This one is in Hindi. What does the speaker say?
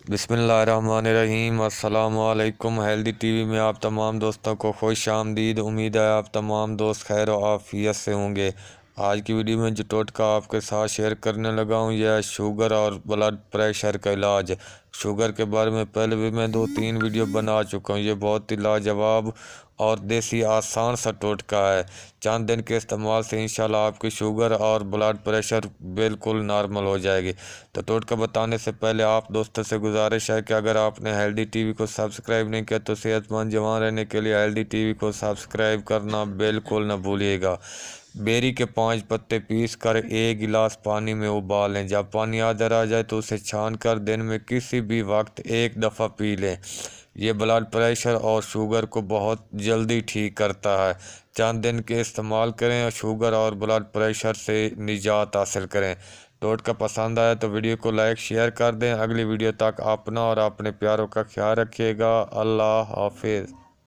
बिस्मिल्लाहिर्रहमानिर्रहीम। अस्सलाम वालेकुम। हेल्दी टीवी में आप तमाम दोस्तों को खुश आमदीद। उम्मीद है आप तमाम दोस्त खैर और आफियत से होंगे। आज की वीडियो में जो टोटका आपके साथ शेयर करने लगा हूँ यह शुगर और ब्लड प्रेशर का इलाज। शुगर के बारे में पहले भी मैं 2-3 वीडियो बना चुका हूँ। ये बहुत ही लाजवाब और देसी आसान सा टोटका है। चंद दिन के इस्तेमाल से इंशाल्लाह आपकी शुगर और ब्लड प्रेशर बिल्कुल नॉर्मल हो जाएगी। तो टोटका बताने से पहले आप दोस्तों से गुजारिश है कि अगर आपने हेल्दी टीवी को सब्सक्राइब नहीं किया तो सेहतमंद जवान रहने के लिए हेल्दी टीवी को सब्सक्राइब करना बिल्कुल न भूलिएगा। बेरी के 5 पत्ते पीस कर 1 गिलास पानी में उबाल लें। जब पानी आधर आ जाए तो उसे छान कर दिन में किसी भी वक्त एक दफ़ा पी लें। ये ब्लड प्रेशर और शुगर को बहुत जल्दी ठीक करता है। चंद दिन के इस्तेमाल करें और शुगर और ब्लड प्रेशर से निजात हासिल करें। टोटका पसंद आया तो वीडियो को लाइक शेयर कर दें। अगली वीडियो तक अपना और अपने प्यारों का ख्याल रखिएगा। अल्लाह हाफिज़।